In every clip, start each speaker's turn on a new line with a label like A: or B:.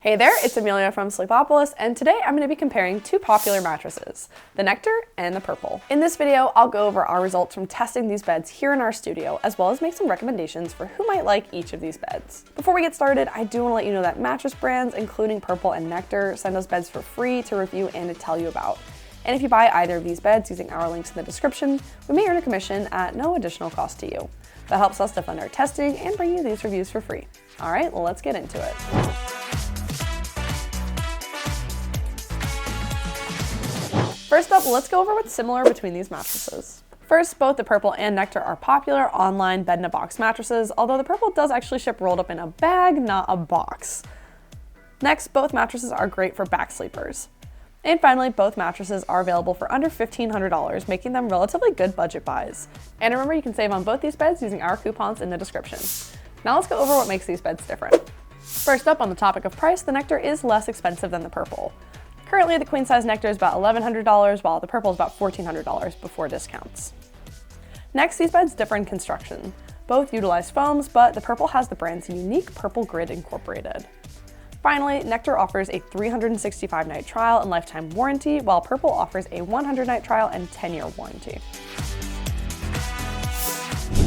A: Hey there, it's Amelia from Sleepopolis, and today I'm going to be comparing two popular mattresses, the Nectar and the Purple. In this video, I'll go over our results from testing these beds here in our studio, as well as make some recommendations for who might like each of these beds. Before we get started, I do want to let you know that mattress brands, including Purple and Nectar, send us beds for free to review and to tell you about. And if you buy either of these beds using our links in the description, we may earn a commission at no additional cost to you. That helps us to fund our testing and bring you these reviews for free. All right, well, let's get into it. First up, let's go over what's similar between these mattresses. First, both the Purple and Nectar are popular online bed-in-a-box mattresses, although the Purple does actually ship rolled up in a bag, not a box. Next, both mattresses are great for back sleepers. And finally, both mattresses are available for under $1,500, making them relatively good budget buys. And remember, you can save on both these beds using our coupons in the description. Now let's go over what makes these beds different. First up, on the topic of price, the Nectar is less expensive than the Purple. Currently, the queen-size Nectar is about $1,100, while the Purple is about $1,400 before discounts. Next, these beds differ in construction. Both utilize foams, but the Purple has the brand's unique purple grid incorporated. Finally, Nectar offers a 365-night trial and lifetime warranty, while Purple offers a 100-night trial and 10-year warranty.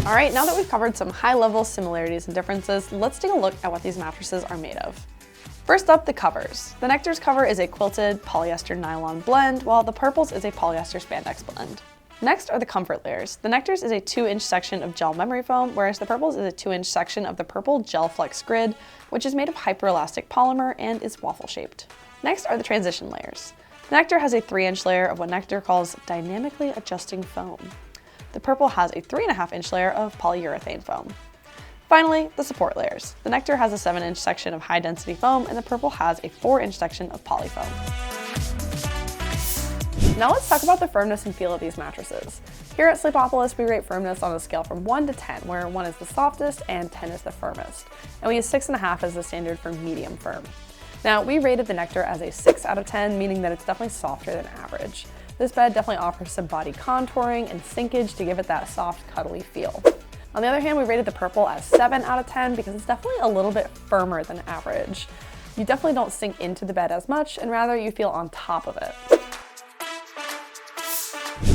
A: All right, now that we've covered some high-level similarities and differences, let's take a look at what these mattresses are made of. First up, the covers. The Nectar's cover is a quilted polyester nylon blend, while the Purple's is a polyester spandex blend. Next are the comfort layers. The Nectar's is a 2-inch section of gel memory foam, whereas the Purple's is a 2-inch section of the Purple Gel Flex Grid, which is made of hyperelastic polymer and is waffle-shaped. Next are the transition layers. The Nectar has a 3-inch layer of what Nectar calls dynamically adjusting foam. The Purple has a 3.5-inch layer of polyurethane foam. Finally, the support layers. The Nectar has a 7-inch section of high-density foam, and the Purple has a 4-inch section of polyfoam. Now let's talk about the firmness and feel of these mattresses. Here at Sleepopolis, we rate firmness on a scale from 1 to 10, where 1 is the softest and 10 is the firmest. And we use 6.5 as the standard for medium firm. Now, we rated the Nectar as a 6 out of 10, meaning that it's definitely softer than average. This bed definitely offers some body contouring and sinkage to give it that soft, cuddly feel. On the other hand, we rated the Purple as 7 out of 10 because it's definitely a little bit firmer than average. You definitely don't sink into the bed as much, and rather you feel on top of it.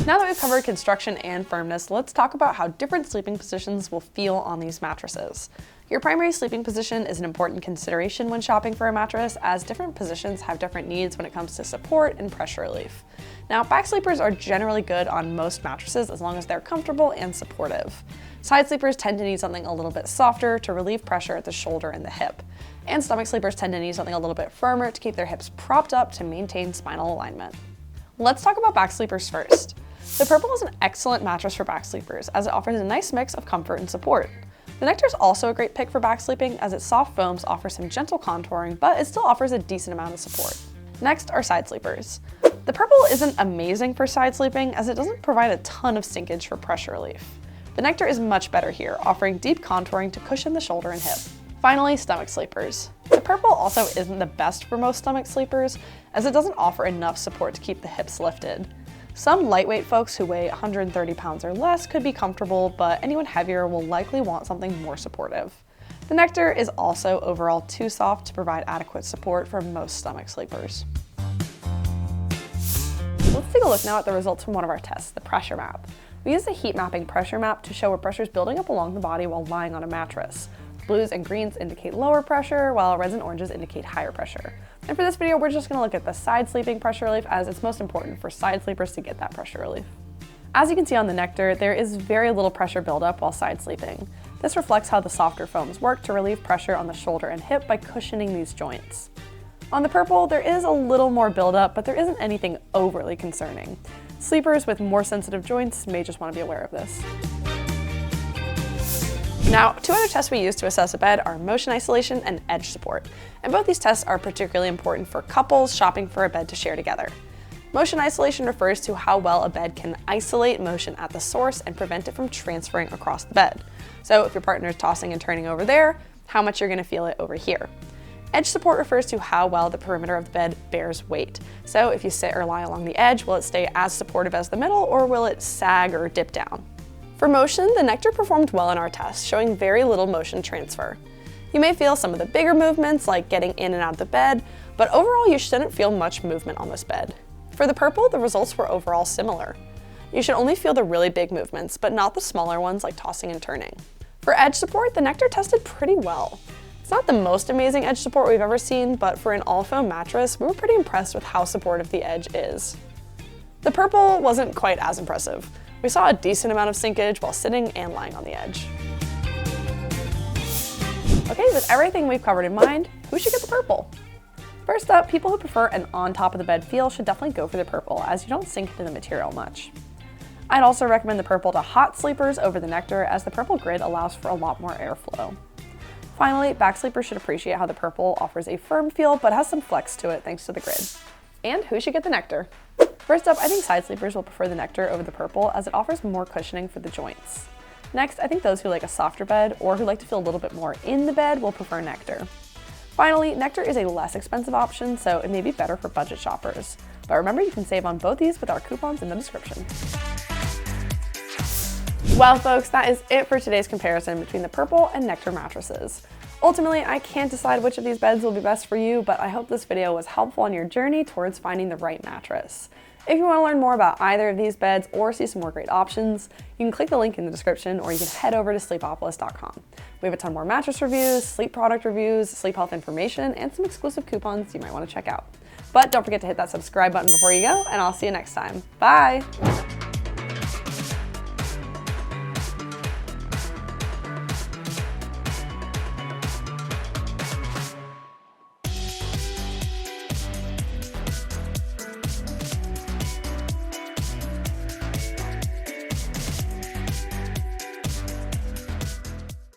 A: Now that we've covered construction and firmness, let's talk about how different sleeping positions will feel on these mattresses. Your primary sleeping position is an important consideration when shopping for a mattress, as different positions have different needs when it comes to support and pressure relief. Now, back sleepers are generally good on most mattresses as long as they're comfortable and supportive. Side sleepers tend to need something a little bit softer to relieve pressure at the shoulder and the hip. And stomach sleepers tend to need something a little bit firmer to keep their hips propped up to maintain spinal alignment. Let's talk about back sleepers first. The Purple is an excellent mattress for back sleepers as it offers a nice mix of comfort and support. The Nectar is also a great pick for back sleeping as its soft foams offer some gentle contouring, but it still offers a decent amount of support. Next are side sleepers. The Purple isn't amazing for side sleeping as it doesn't provide a ton of sinkage for pressure relief. The Nectar is much better here, offering deep contouring to cushion the shoulder and hip. Finally, stomach sleepers. The Purple also isn't the best for most stomach sleepers as it doesn't offer enough support to keep the hips lifted. Some lightweight folks who weigh 130 pounds or less could be comfortable, but anyone heavier will likely want something more supportive. The Nectar is also overall too soft to provide adequate support for most stomach sleepers. Let's take a look now at the results from one of our tests, the pressure map. We used a heat mapping pressure map to show where pressure is building up along the body while lying on a mattress. Blues and greens indicate lower pressure, while reds and oranges indicate higher pressure. And for this video, we're just going to look at the side sleeping pressure relief as it's most important for side sleepers to get that pressure relief. As you can see on the Nectar, there is very little pressure buildup while side sleeping. This reflects how the softer foams work to relieve pressure on the shoulder and hip by cushioning these joints. On the Purple, there is a little more buildup, but there isn't anything overly concerning. Sleepers with more sensitive joints may just want to be aware of this. Now, two other tests we use to assess a bed are motion isolation and edge support, and both these tests are particularly important for couples shopping for a bed to share together. Motion isolation refers to how well a bed can isolate motion at the source and prevent it from transferring across the bed. So if your partner is tossing and turning over there, how much you're going to feel it over here. Edge support refers to how well the perimeter of the bed bears weight. So if you sit or lie along the edge, will it stay as supportive as the middle, or will it sag or dip down? For motion, the Nectar performed well in our test, showing very little motion transfer. You may feel some of the bigger movements like getting in and out of the bed, but overall you shouldn't feel much movement on this bed. For the Purple, the results were overall similar. You should only feel the really big movements, but not the smaller ones like tossing and turning. For edge support, the Nectar tested pretty well. It's not the most amazing edge support we've ever seen, but for an all-foam mattress, we were pretty impressed with how supportive the edge is. The Purple wasn't quite as impressive. We saw a decent amount of sinkage while sitting and lying on the edge. Okay, with everything we've covered in mind, who should get the Purple? First up, people who prefer an on-top-of-the-bed feel should definitely go for the Purple, as you don't sink into the material much. I'd also recommend the Purple to hot sleepers over the Nectar, as the Purple grid allows for a lot more airflow. Finally, back sleepers should appreciate how the Purple offers a firm feel but has some flex to it thanks to the grid. And who should get the Nectar? First up, I think side sleepers will prefer the Nectar over the Purple as it offers more cushioning for the joints. Next, I think those who like a softer bed or who like to feel a little bit more in the bed will prefer Nectar. Finally, Nectar is a less expensive option, so it may be better for budget shoppers. But remember, you can save on both these with our coupons in the description. Well, folks, that is it for today's comparison between the Purple and Nectar mattresses. Ultimately, I can't decide which of these beds will be best for you, but I hope this video was helpful on your journey towards finding the right mattress. If you want to learn more about either of these beds or see some more great options, you can click the link in the description or you can head over to sleepopolis.com. We have a ton more mattress reviews, sleep product reviews, sleep health information, and some exclusive coupons you might want to check out. But don't forget to hit that subscribe button before you go, and I'll see you next time. Bye!